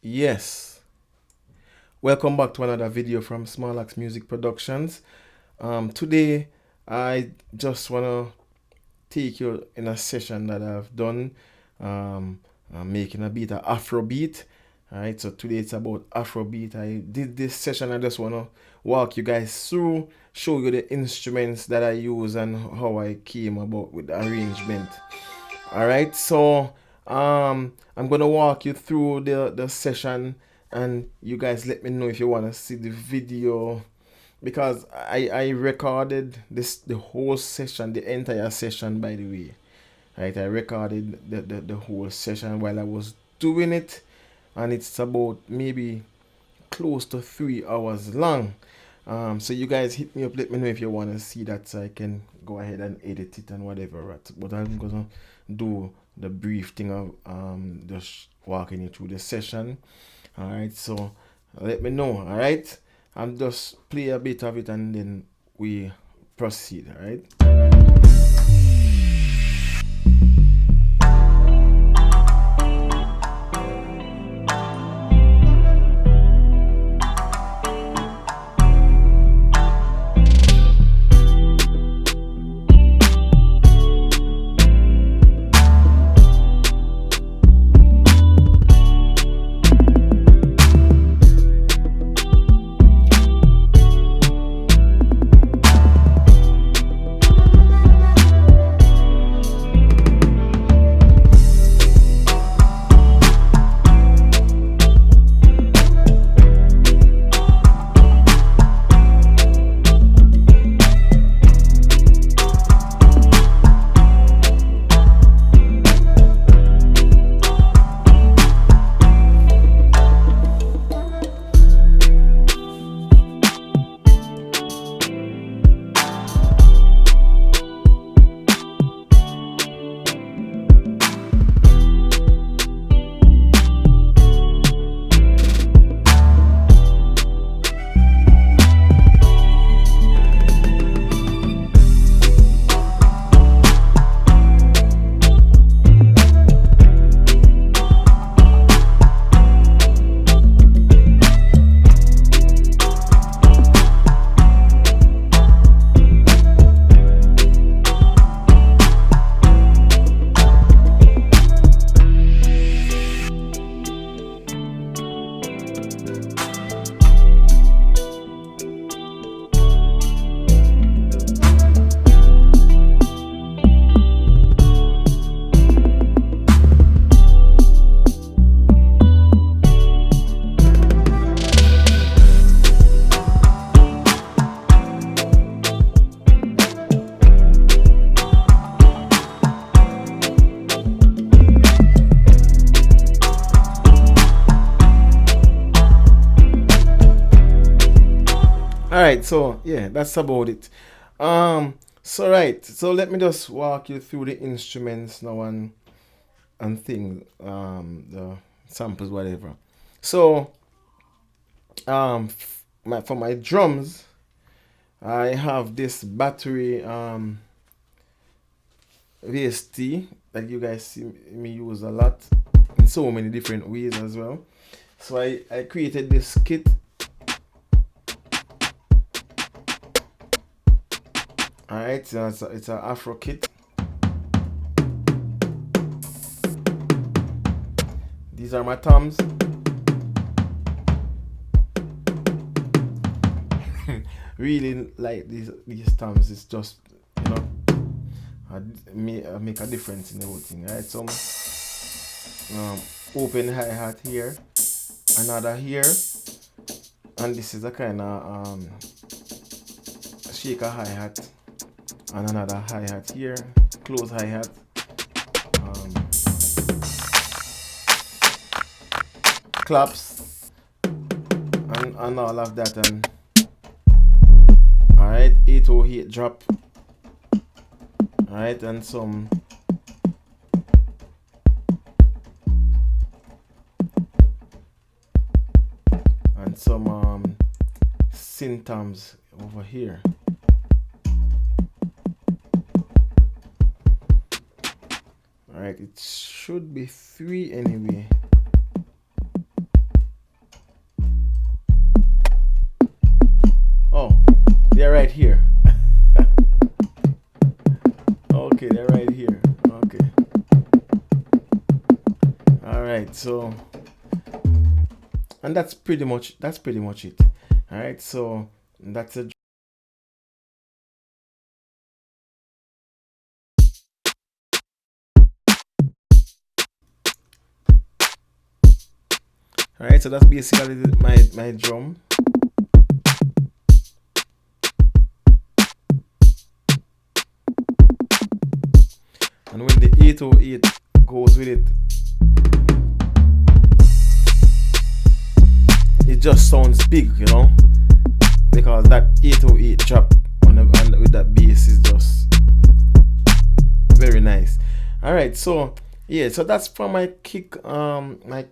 Yes, welcome back to another video from Smarlax Music Productions. Today, I just want to take you in a session that I've done. I'm making a beat, a Afro beat. Alright, so today it's about Afro beat. I did this session, I just want to walk you guys through, show you the instruments that I use and how I came about with the arrangement. All right, so I'm gonna walk you through the session, and you guys let me know if you wanna see the video because I recorded the whole session, the entire session, by the way. Right, I recorded the whole session while I was doing it, and it's about maybe close to 3 hours long. So you guys hit me up, let me know if you want to see that so I can go ahead and edit it and whatever. Right? But I'm gonna do the brief thing of just walking you through the session. All right, so let me know. All right, I'm just play a bit of it and then we proceed. All right. All right, so yeah, that's about it. So let me just walk you through the instruments now and things, the samples, whatever. So for my drums, I have this battery VST that you guys see me use a lot in so many different ways as well. So I created this kit. Alright, so it's an Afro kit. These are my toms. Really like these toms. It's just, you know, I make a difference in the whole thing. Right, so open hi-hat here, another here, and this is a kind of shaker hi-hat, and another hi-hat here, close hi-hat, um, claps, and all of that, and alright, 808 drop, alright, and some symptoms over here. Alright, it should be 3 anyway. right, so, and that's pretty much it. All right, so that's a all right, so that's basically my drum. And when the 808 goes with it, it just sounds big, you know, because that 808 drop and with that bass is just very nice. All right, so yeah, so that's for my kick, my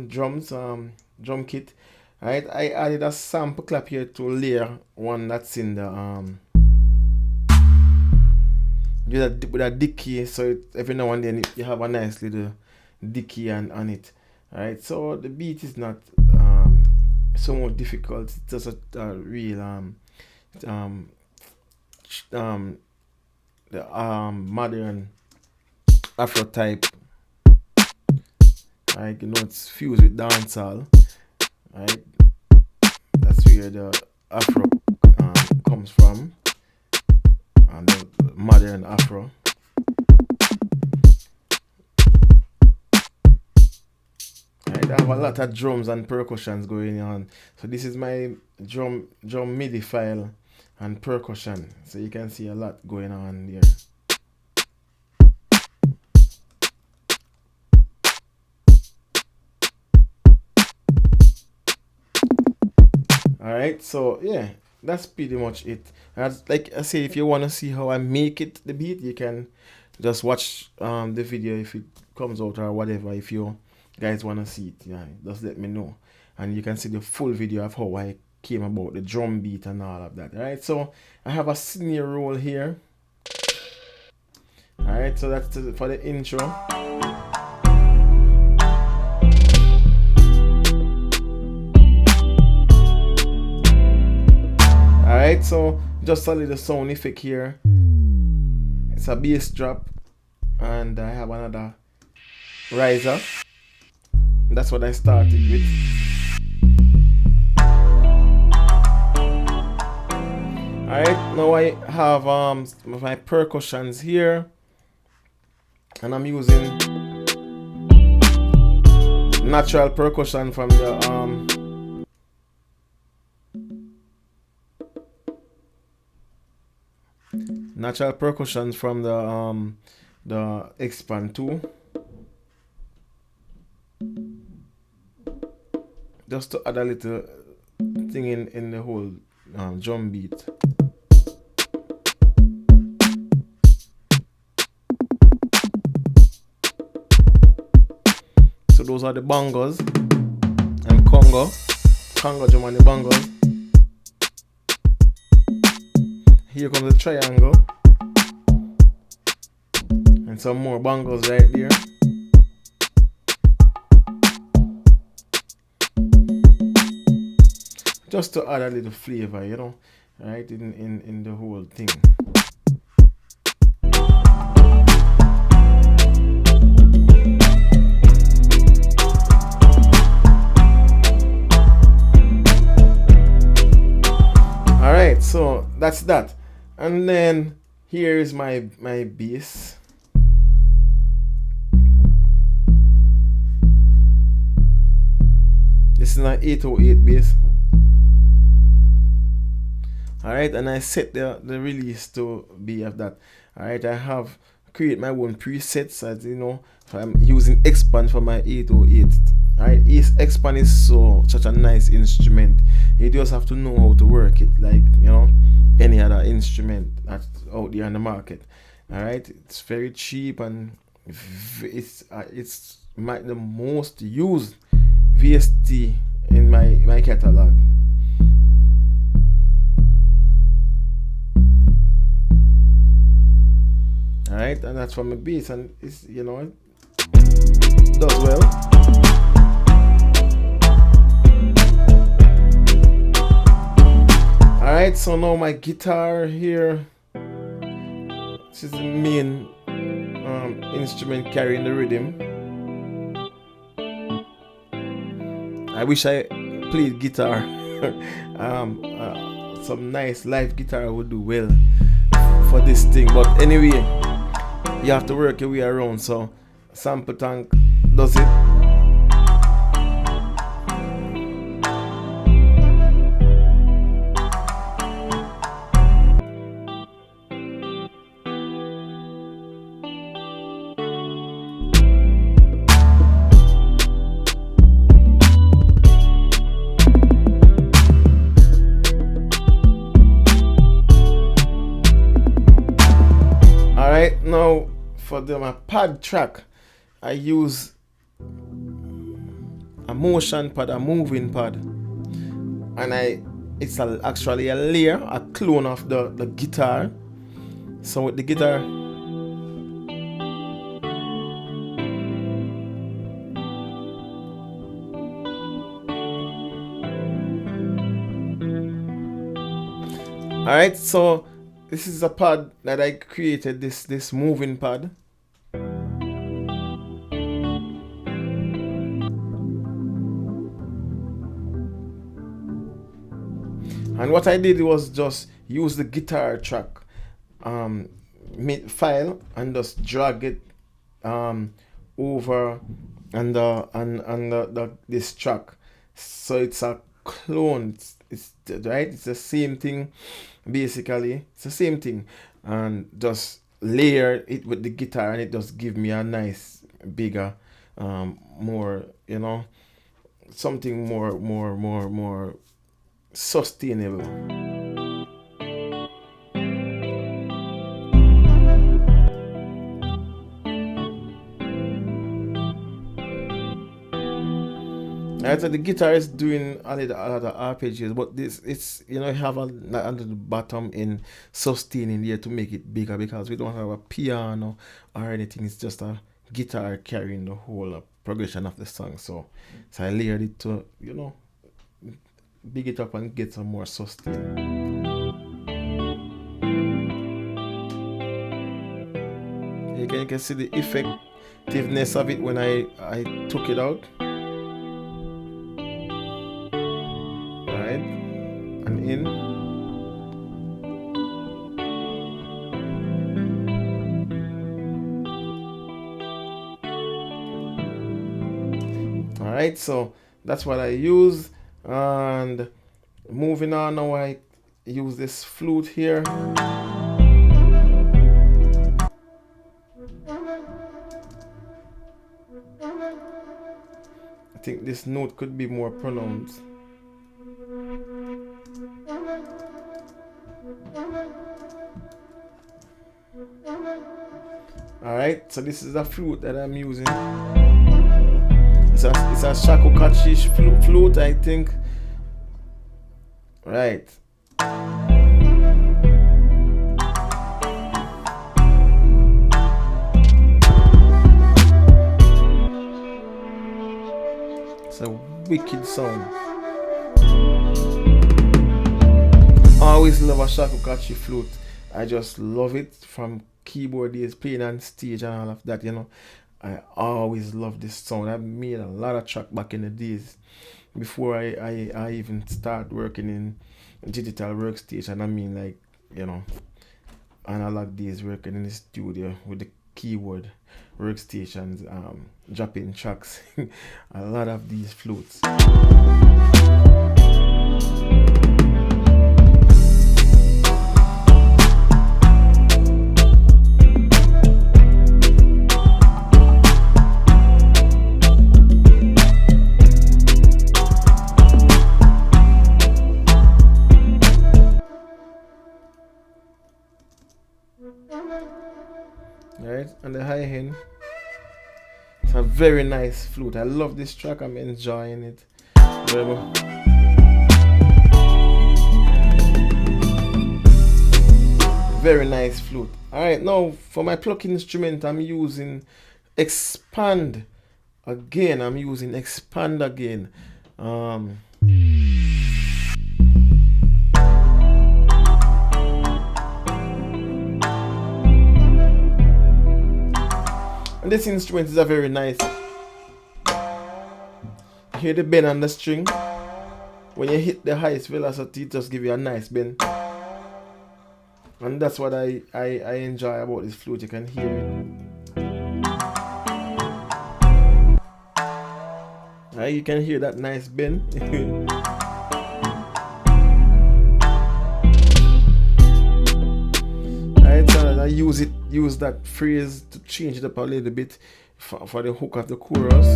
drums, drum kit. All right, I added a sample clap here to layer one that's in the with a dicky, so every now and then you have a nice little dicky on it. All right, so the beat is not so much difficult. It's just a real um, the modern Afro type. Right, you know, it's fused with dancehall. Right, that's where the Afro comes from, and the modern Afro. Right, I have a lot of drums and percussions going on. So this is my drum MIDI file and percussion. So you can see a lot going on there. Alright, so yeah, that's pretty much it. As like I say, if you wanna see how I make it the beat, you can just watch the video if it comes out or whatever. If you guys wanna see it, yeah, just let me know. And you can see the full video of how I came about the drum beat and all of that. Alright, so I have a snare roll here. Alright, so that's for the intro. Alright, so just a little sound effect here. It's a bass drop, and I have another riser. That's what I started with. Alright, now I have my percussions here, and I'm using natural percussion from the natural percussion from the Expand 2, just to add a little thing in the whole drum beat. So those are the bongos and congo drum and the bongos. Here comes the triangle and some more bongos right there. Just to add a little flavor, you know, right, in the whole thing. Alright, so that's that. And then here is my bass. This is an 808 bass. Alright, and I set the release to be of that. Alright, I have create my own presets, as you know. I'm using Expand for my 808. Alright, Expand is such a nice instrument. You just have to know how to work it, like, you know, any other instrument that's out there on the market. Alright, it's very cheap, and it's the most used VST in my catalog. Alright, and that's from a bass, and it's, you know, it does well. Alright, so now my guitar here. This is the main instrument carrying the rhythm. I wish I played guitar. Some nice live guitar would do well for this thing. But anyway, you have to work your way around. So sample tank does it. Alright, now for my pad track, I use a motion pad, a moving pad, and it's actually a layer, a clone of the guitar. So with the guitar, alright, so this is a pad that I created, this moving pad. And what I did was just use the guitar track file and just drag it over and this track. So it's a clone. It's right. It's the same thing. Basically, it's the same thing, and just layer it with the guitar, and it just give me a nice, bigger, more, something more sustainable. Right, so the guitar is doing a lot of arpeggios, but it's you have under the bottom in sustaining here to make it bigger, because we don't have a piano or anything. It's just a guitar carrying the whole progression of the song. So I layered it to big it up and get some more sustain. You can see the effectiveness of it when I took it out. Alright, and in. Alright, so that's what I use. And moving on, now I use this flute here. I think this note could be more pronounced. Alright, so this is a flute that I'm using. It's a shakukachi flute, I think. Right. It's a wicked sound. I always love a shakukachi flute. I just love it from keyboard days, playing on stage and all of that, I always love this sound. I made a lot of track back in the days before I even start working in digital workstation. I mean, like, analog days, working in the studio with the keyboard workstations, dropping tracks. A lot of these flutes. Right, and the high end. It's a very nice flute. I love this track. I'm enjoying it. Very nice flute. Alright, now for my plucking instrument, I'm using expand again. And this instrument is a very nice Hear the bend on the string? When you hit the highest velocity, it just give you a nice bend. And that's what I enjoy about this flute. You can hear it. You can hear that nice bend. Alright, so I use that phrase to change it up a little bit for the hook of the chorus.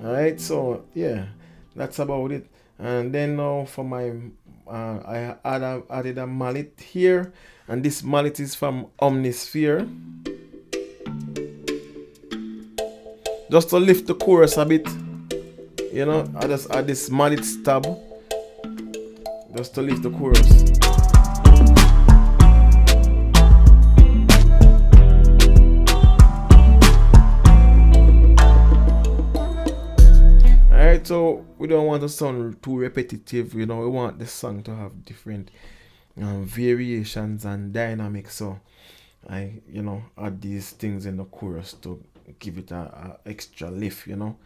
Alright, so yeah, that's about it. And then now for my I added a mallet here, and this mallet is from Omnisphere, just to lift the chorus a bit. You know, I just add this mallet stab just to lift the chorus. Alright, so we don't want to sound too repetitive, you know, we want the song to have different variations and dynamics. So I, you know, add these things in the chorus to give it a extra lift, you know.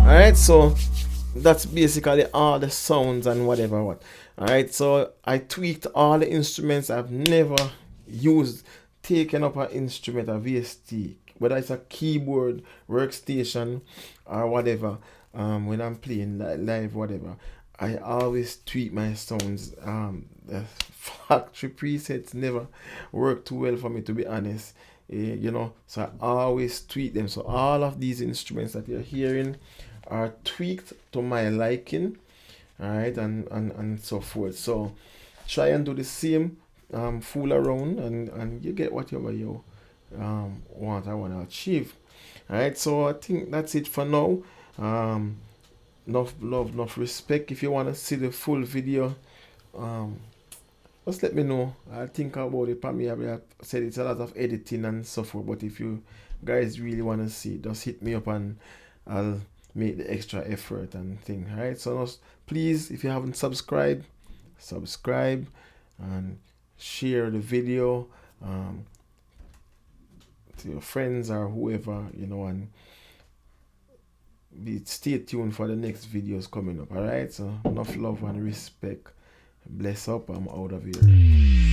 Alright, so that's basically all the sounds and whatever what. Alright, so I tweaked all the instruments. I've never taken up an instrument, a VST, whether it's a keyboard, workstation, or whatever. When I'm playing live, whatever, I always tweak my sounds. The factory presets never work too well for me, to be honest. You know, so I always tweak them. So all of these instruments that you're hearing are tweaked to my liking, alright, and so forth. So try and do the same, fool around, and you get whatever you want to achieve. Alright, so I think that's it for now. Enough love, enough respect. If you want to see the full video, just let me know. I'll think about it. Probably I said it's a lot of editing and so forth, but if you guys really want to see, just hit me up and I'll make the extra effort and thing. Alright, so please, if you haven't subscribed, subscribe and share the video to your friends or whoever, you know, and stay tuned for the next videos coming up. Alright, so enough love and respect. Bless up. I'm out of here.